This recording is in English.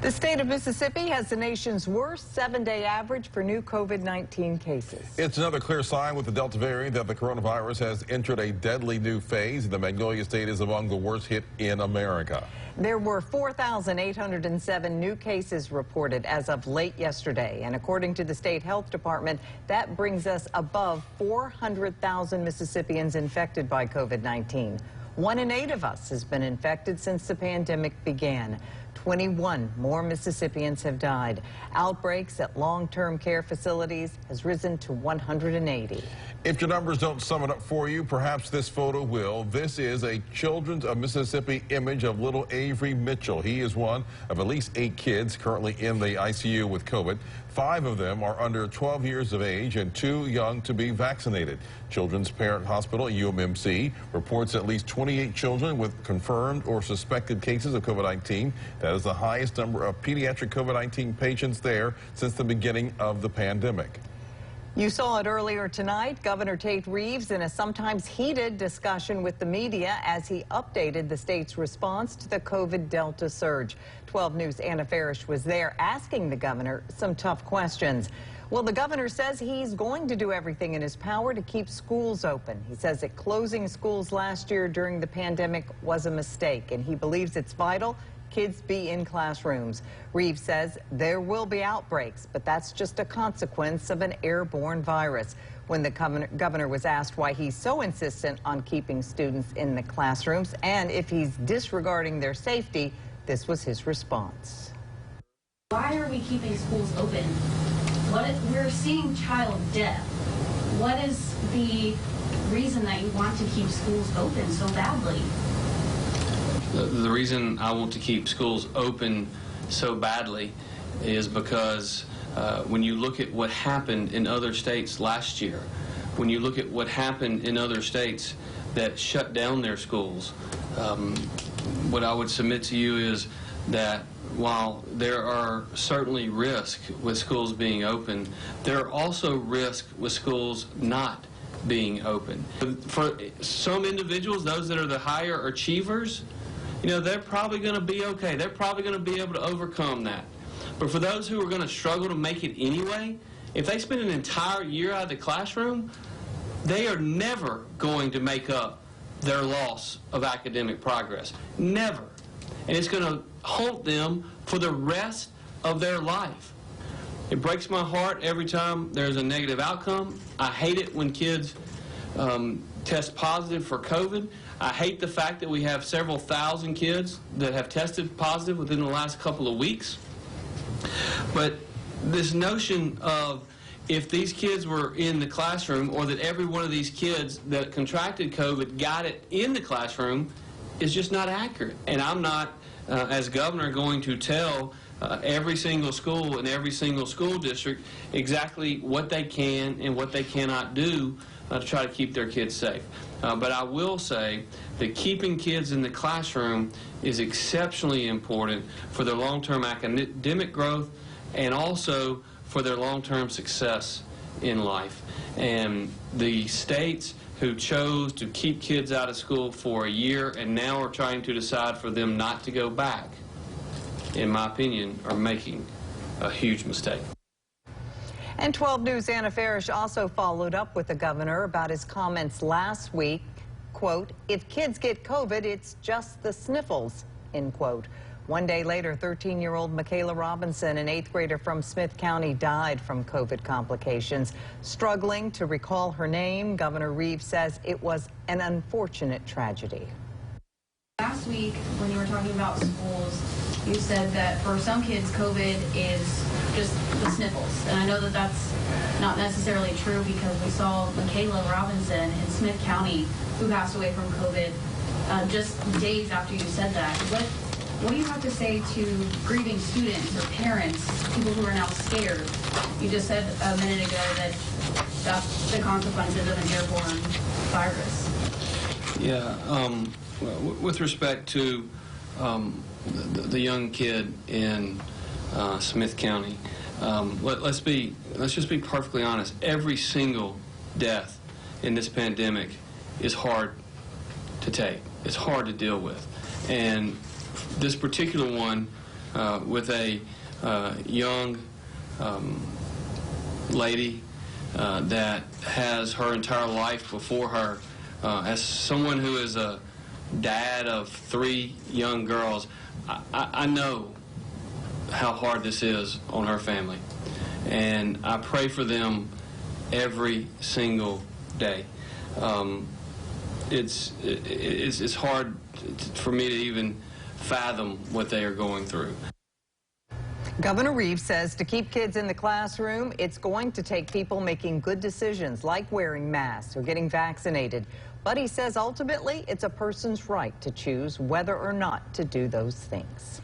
The state of Mississippi has the nation's worst 7-day average for new COVID-19 cases. It's another clear sign with the Delta variant that the coronavirus has entered a deadly new phase. The Magnolia State is among the worst hit in America. There were 4,807 new cases reported as of late yesterday. And according to the state health department, that brings us above 400,000 Mississippians infected by COVID-19. 1 in 8 of us has been infected since the pandemic began. 21 more Mississippians have died. Outbreaks at long-term care facilities has risen to 180. If your numbers don't sum it up for you, perhaps this photo will. This is a Children's of Mississippi image of little Avery Mitchell. He is one of at least 8 kids currently in the ICU with COVID. 5 of them are under 12 years of age and too young to be vaccinated. Children's Parent Hospital, UMMC, reports at least 28 children with confirmed or suspected cases of COVID-19. That is the highest number of pediatric COVID-19 patients there since the beginning of the pandemic. You saw it earlier tonight. Governor Tate Reeves in a sometimes heated discussion with the media as he updated the state's response to the COVID Delta surge. 12 News' Anna Farish was there asking the governor some tough questions. Well, the governor says he's going to do everything in his power to keep schools open. He says that closing schools last year during the pandemic was a mistake, and he believes it's vital kids be in classrooms. Reeves says there will be outbreaks, but that's just a consequence of an airborne virus. When the governor was asked why he's so insistent on keeping students in the classrooms and if he's disregarding their safety, this was his response. Why are we keeping schools open? We're seeing child death. What is the reason that you want to keep schools open so badly? The reason I want to keep schools open so badly is because when you look at what happened in other states last year, when you look at what happened in other states that shut down their schools, what I would submit to you is that while there are certainly risks with schools being open, there are also risks with schools not being open. For some individuals, those that are the higher achievers, you know, they're probably going to be okay. They're probably going to be able to overcome that. But for those who are going to struggle to make it anyway, if they spend an entire year out of the classroom, they are never going to make up their loss of academic progress. Never. And it's going to haunt them for the rest of their life. It breaks my heart every time there's a negative outcome. I hate it when kids test positive for COVID. I hate the fact that we have several thousand kids that have tested positive within the last couple of weeks. But this notion of if these kids were in the classroom or that every one of these kids that contracted COVID got it in the classroom is just not accurate. And I'm not, as governor, going to tell every single school and every single school district exactly what they can and what they cannot do to try to keep their kids safe. But I will say that keeping kids in the classroom is exceptionally important for their long-term academic growth and also for their long-term success in life. And the states who chose to keep kids out of school for a year and now are trying to decide for them not to go back, in my opinion, are making a huge mistake. And 12 News' Anna Farish also followed up with the governor about his comments last week, quote, if kids get COVID, it's just the sniffles, end quote. 1 day later, 13-year-old Michaela Robinson, an 8th grader from Smith County, died from COVID complications. Struggling to recall her name, Governor Reeves says it was an unfortunate tragedy. Last week, when you were talking about schools, you said that for some kids, COVID is just the sniffles. And I know that that's not necessarily true because we saw Michaela Robinson in Smith County who passed away from COVID just days after you said that. What do you have to say to grieving students or parents, people who are now scared? You just said a minute ago that that's the consequences of an airborne virus. Yeah, with respect to the young kid in Smith County, let's just be perfectly honest. Every single death in this pandemic is hard to take. It's hard to deal with, and this particular one with a young lady that has her entire life before her. As someone who is a dad of 3 young girls, I know how hard this is on her family, and I pray for them every single day. It's hard for me to even fathom what they are going through. Governor Reeves says to keep kids in the classroom, it's going to take people making good decisions like wearing masks or getting vaccinated. But he says ultimately it's a person's right to choose whether or not to do those things.